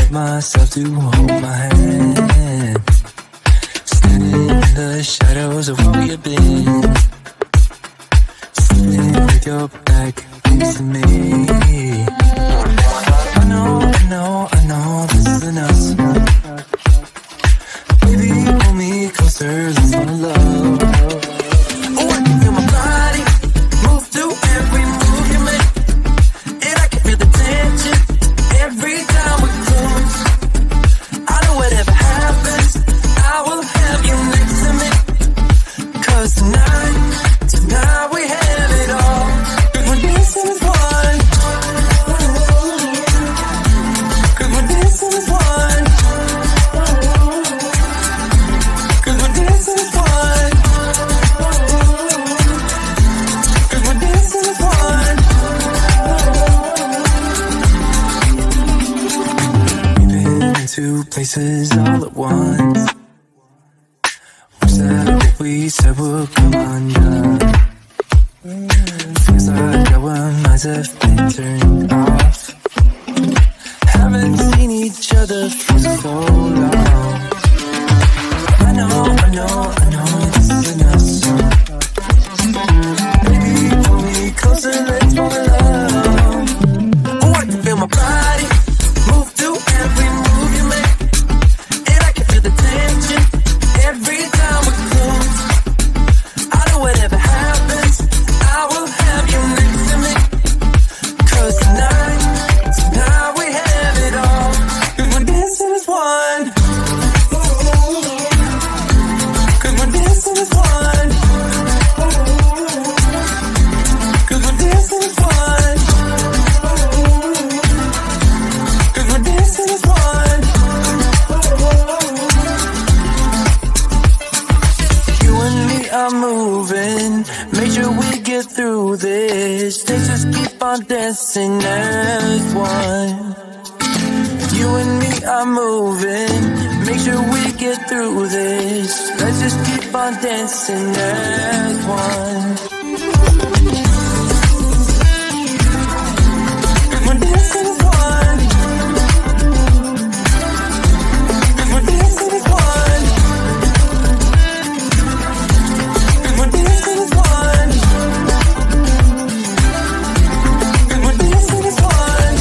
get myself to hold my hand. Standing in the shadows of where you've been. Sitting with your back facing me. I know, this isn't us. Baby, pull me closer, let's fall in love. Oh, I can feel my body move to every move you make. And I can feel the tension every time we close. I know whatever happens, I will have you next to me. 'Cause tonight we have it all. We're dancing as one. 'Cause we're dancing as one. 'Cause we're dancing as one. 'Cause we're dancing as one. We've been in two places all at once. Wish that what we said would come undone. Feels like our minds have been turned off. Haven't seen each other for so long. I know, this isn't us. Baby, pull me closer, let's fall in love. Oh, I can feel my body move to every move you make. And I can feel the tension every time we close. I know whatever happens, I will have you next to me. 'Cause tonight we have it all. 'Cause we're dancing as one. 'Cause we're dancing as one. 'Cause we're dancing as one. 'Cause we're dancing as one. You and me are moving, make sure we get through this. Let's just keep on dancing as one. You and me are moving, make sure we get through this. Let's just keep on dancing as one. 'Cause we're dancing as one. 'Cause we're dancing as one. 'Cause we're dancing as one. 'Cause we're dancing as one.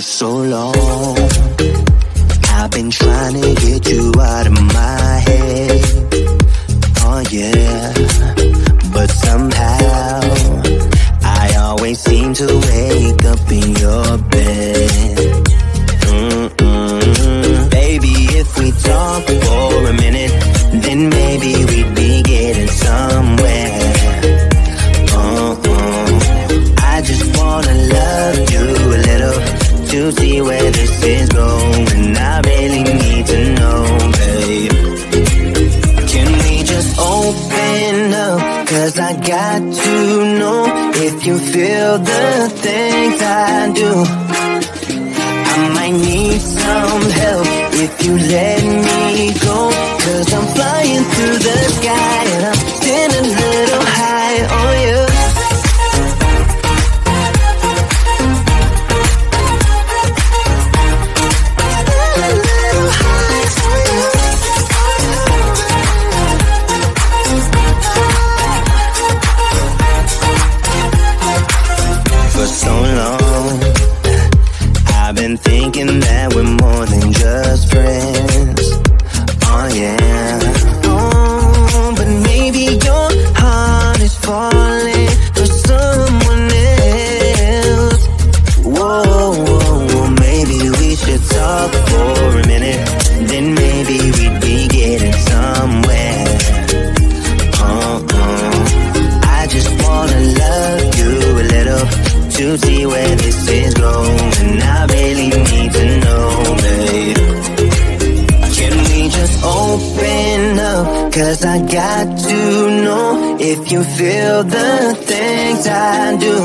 For so long, I've been trying to get you out of my head. Oh yeah, but somehow I always seem to wake up in your bed. Baby, if we talk for a minute, then maybe we'd be getting somewhere. I just wanna love you a little to see where this is going. I really need to know, babe. Can we just open up? 'Cause I got to know if you feel the things I do. I might need some help if you let me go. 'Cause I'm flying through the sky and I'm still a little high on you. For so long, I've been thinking that we're more than just friends. Oh yeah. Oh, but maybe your heart is falling for someone else. Whoa, whoa, whoa, maybe we should talk for a minute. Then maybe we'd be getting somewhere. I just wanna love you a little to see where this is going. I really need to know, babe. Can we just open up? 'Cause I got to know if you feel the things I do.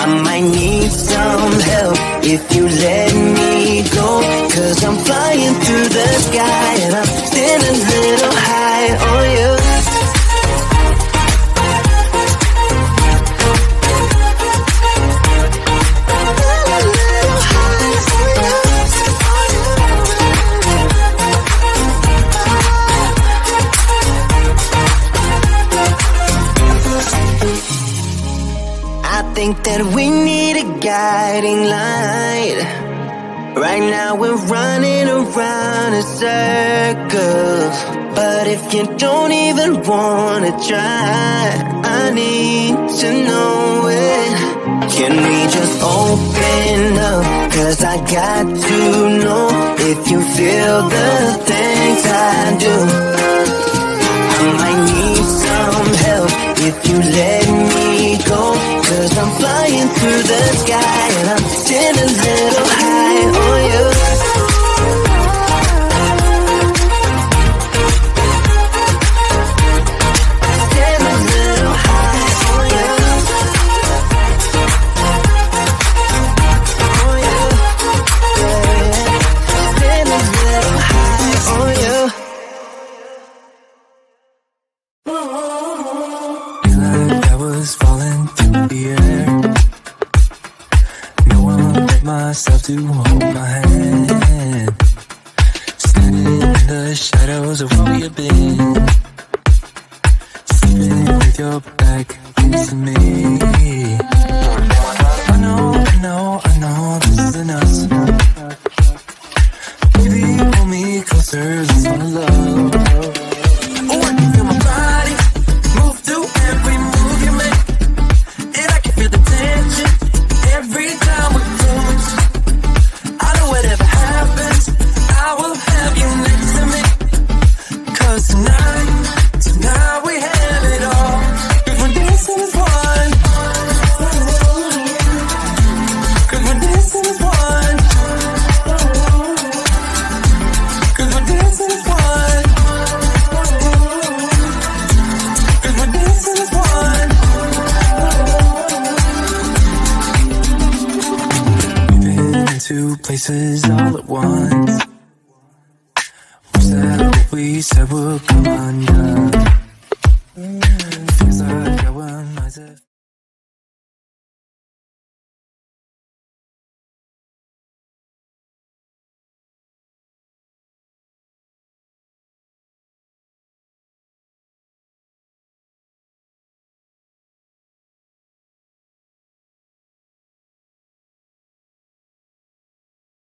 I might need some help if you let me go. 'Cause I'm flying through the sky and I'm still a little high on you. I think that we need a guiding light. Right now we're running around in circles. But if you don't even wanna try, I need to know it. Can we just open up? 'Cause I got to know if you feel the things I do. I might need some help if you let me go. 'Cause I'm flying through the sky and I'm still a little high on you. Still a little high on you. On you. Yeah. Still a little high on you. Like I was falling through the air. No one let myself to hold my hand. Standing in the shadows of where you've been. Sleeping with your back against me. I know this isn't us. Baby, pull me closer, let's fall in love. Oh, I can feel my body move through every move you make. And I can feel the tension every time we close. I know whatever happens, I will have you next to me. 'Cause tonight we have it all. 'Cause we're dancing as one. 'Cause we're dancing as one. 'Cause we're dancing as one. 'Cause we're dancing as one. We've been in two places all at once. Was that what we said would come undone? Feels like our minds have